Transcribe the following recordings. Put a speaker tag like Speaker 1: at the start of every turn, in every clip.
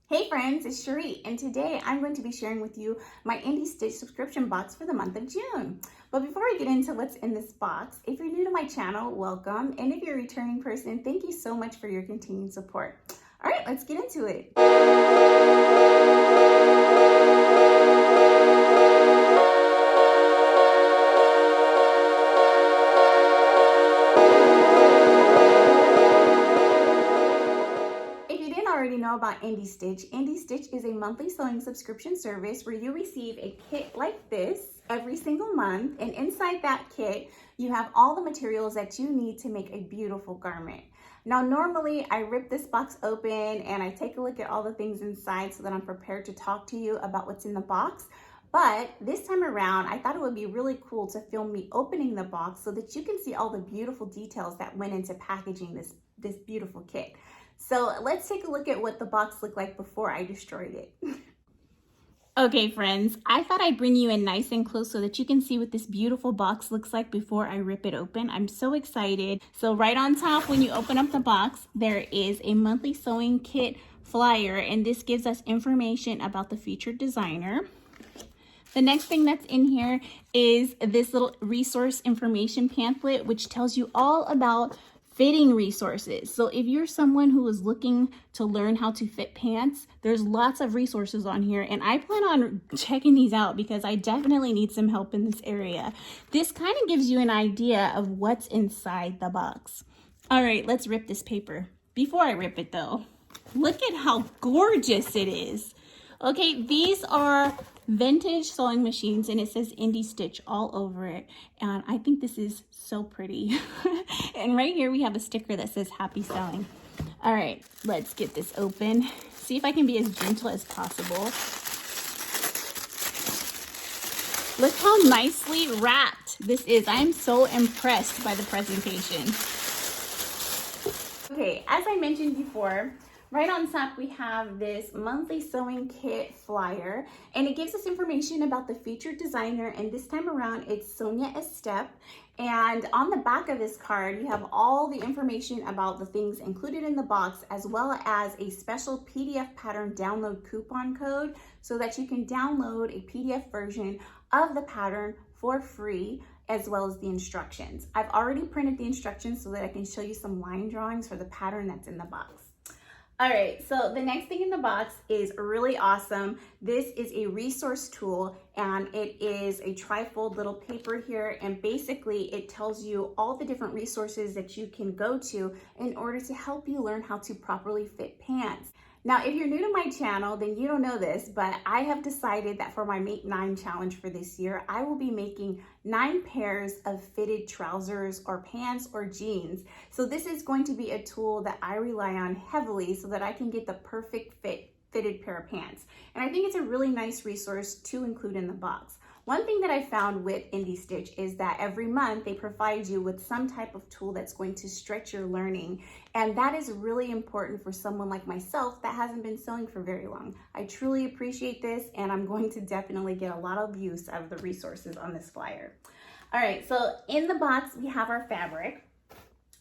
Speaker 1: Hey friends, it's Shereé, and today I'm going to be sharing with you my IndieStitch subscription box for the month of June. But before I get into what's in this box, if you're new to my channel, welcome. And if you're a returning person, thank you so much for your continued support. All right, let's get into it. Already know about IndieStitch. IndieStitch is a monthly sewing subscription service where you receive a kit like this every single month, and inside that kit you have all the materials that you need to make a beautiful garment. Now normally I rip this box open and I take a look at all the things inside so that I'm prepared to talk to you about what's in the box. But this time around, I thought it would be really cool to film me opening the box so that you can see all the beautiful details that went into packaging this beautiful kit. So let's take a look at what the box looked like before I destroyed it. Okay friends, I thought I'd bring you in nice and close so that you can see what this beautiful box looks like before I rip it open. I'm so excited. So right on top, when you open up the box, there is a monthly sewing kit flyer, and this gives us information about the featured designer. The next thing that's in here is this little resource information pamphlet, which tells you all about fitting resources. So if you're someone who is looking to learn how to fit pants, there's lots of resources on here, and I plan on checking these out because I definitely need some help in this area. This kind of gives you an idea of what's inside the box. All right, let's rip this paper. Before I rip it though, look at how gorgeous it is. Okay, these are vintage sewing machines, and it says IndieStitch all over it, and I think this is so pretty. And right here we have a sticker that says happy sewing. All right, let's get this open. See if I can be as gentle as possible. Look how nicely wrapped this is. I am so impressed by the presentation. Okay, as I mentioned before, right on top we have this monthly sewing kit flyer, and it gives us information about the featured designer, and this time around it's Sonia Estep. And on the back of this card you have all the information about the things included in the box, as well as a special PDF pattern download coupon code so that you can download a PDF version of the pattern for free, as well as the instructions. I've already printed the instructions so that I can show you some line drawings for the pattern that's in the box. All right, so the next thing in the box is really awesome. This is a resource tool, and it is a tri-fold little paper here, and basically it tells you all the different resources that you can go to in order to help you learn how to properly fit pants. Now, if you're new to my channel, then you don't know this, but I have decided that for my Make 9 challenge for this year, I will be making 9 pairs of fitted trousers or pants or jeans. So this is going to be a tool that I rely on heavily so that I can get the perfect fitted pair of pants. And I think it's a really nice resource to include in the box. One thing that I found with IndieStitch is that every month they provide you with some type of tool that's going to stretch your learning. And that is really important for someone like myself that hasn't been sewing for very long. I truly appreciate this, and I'm going to definitely get a lot of use out of the resources on this flyer. All right, so in the box we have our fabric.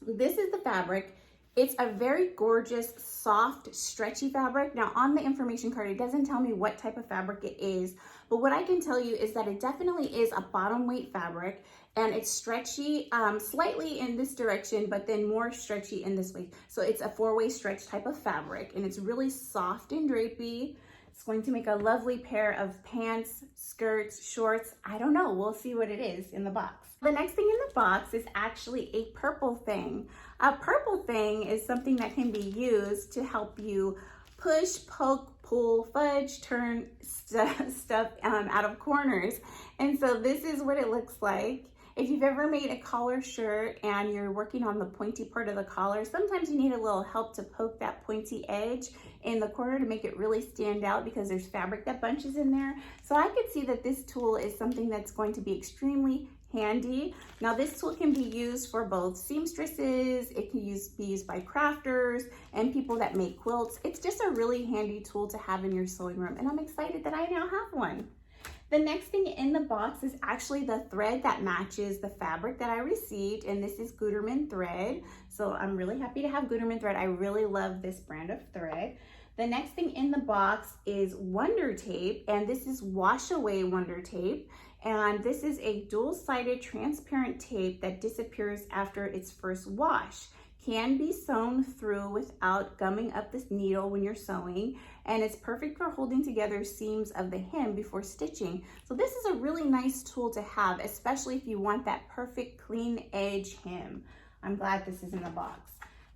Speaker 1: This is the fabric. It's a very gorgeous, soft, stretchy fabric. Now on the information card, it doesn't tell me what type of fabric it is, but what I can tell you is that it definitely is a bottom weight fabric, and it's stretchy, slightly in this direction, but then more stretchy in this way. So it's a 4-way stretch type of fabric, and it's really soft and drapey. It's going to make a lovely pair of pants, skirts, shorts. I don't know, we'll see what it is in the box. The next thing in the box is actually a purple thing. A purple thing is something that can be used to help you push, poke, pull, fudge, turn stuff out of corners. And so this is what it looks like. If you've ever made a collar shirt and you're working on the pointy part of the collar, sometimes you need a little help to poke that pointy edge in the corner to make it really stand out because there's fabric that bunches in there. So I could see that this tool is something that's going to be extremely handy. Now this tool can be used for both seamstresses, it can be used by crafters and people that make quilts. It's just a really handy tool to have in your sewing room, and I'm excited that I now have one. The next thing in the box is actually the thread that matches the fabric that I received, and this is Gutermann thread. So I'm really happy to have Gutermann thread. I really love this brand of thread. The next thing in the box is Wonder Tape, and this is Wash Away Wonder Tape. And this is a dual-sided transparent tape that disappears after its first wash. Can be sewn through without gumming up this needle when you're sewing, and it's perfect for holding together seams of the hem before stitching. So this is a really nice tool to have, especially if you want that perfect clean edge hem. I'm glad this is in the box.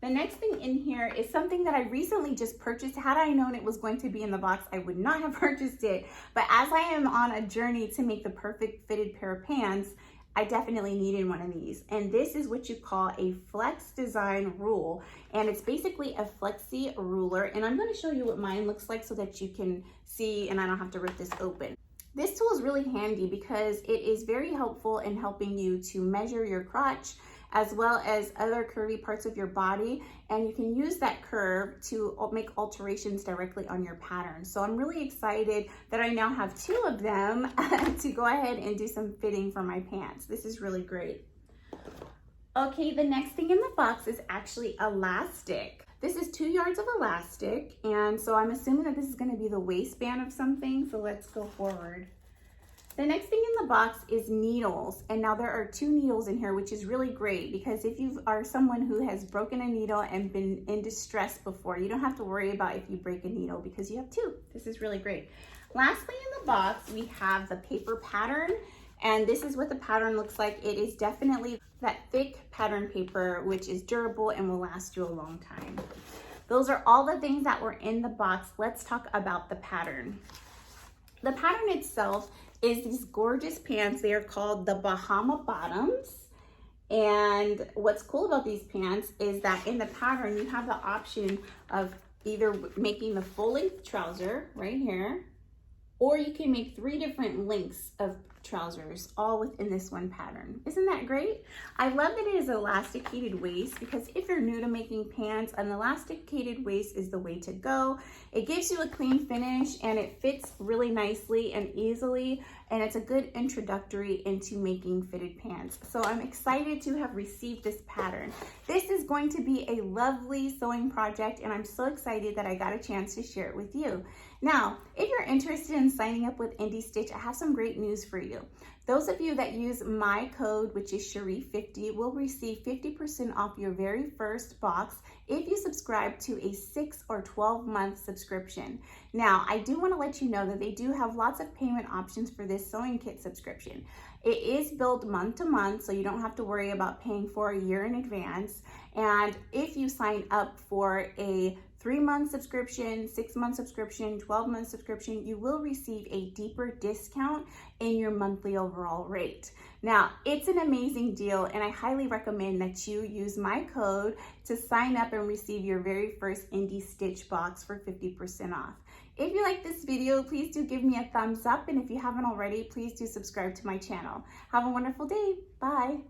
Speaker 1: The next thing in here is something that I recently just purchased. Had I known it was going to be in the box, I would not have purchased it. But as I am on a journey to make the perfect fitted pair of pants, I definitely needed one of these. And this is what you call a flex design rule. And it's basically a flexi ruler. And I'm going to show you what mine looks like so that you can see and I don't have to rip this open. This tool is really handy because it is very helpful in helping you to measure your crotch as well as other curvy parts of your body, and you can use that curve to make alterations directly on your pattern. So I'm really excited that I now have 2 of them to go ahead and do some fitting for my pants. This is really great. Okay, the next thing in the box is actually elastic. This is 2 yards of elastic, and so I'm assuming that this is going to be the waistband of something, so let's go forward. The next thing in the box is needles, and now there are 2 needles in here, which is really great because if you are someone who has broken a needle and been in distress before, you don't have to worry about if you break a needle because you have 2. This is really great. Lastly in the box, we have the paper pattern, and this is what the pattern looks like. It is definitely that thick pattern paper, which is durable and will last you a long time. Those are all the things that were in the box. Let's talk about the pattern. The pattern itself is these gorgeous pants. They are called the Bahama Bottoms. And what's cool about these pants is that in the pattern, you have the option of either making the full length trouser right here, or you can make 3 different lengths of trousers all within this one pattern. Isn't that great? I love that it is elasticated waist because if you're new to making pants, an elasticated waist is the way to go. It gives you a clean finish and it fits really nicely and easily, and it's a good introductory into making fitted pants. So I'm excited to have received this pattern. This is going to be a lovely sewing project, and I'm so excited that I got a chance to share it with you. Now, if you're interested in signing up with IndieStitch, I have some great news for you. Those of you that use my code, which is Shereé50, will receive 50% off your very first box if you subscribe to a 6 or 12-month subscription. Now, I do want to let you know that they do have lots of payment options for this sewing kit subscription. It is billed month to month, so you don't have to worry about paying for a year in advance. And if you sign up for a 3-month subscription, 6-month subscription, 12-month subscription, you will receive a deeper discount in your monthly overall rate. Now, it's an amazing deal, and I highly recommend that you use my code to sign up and receive your very first IndieStitch box for 50% off. If you like this video, please do give me a thumbs up, and if you haven't already, please do subscribe to my channel. Have a wonderful day. Bye.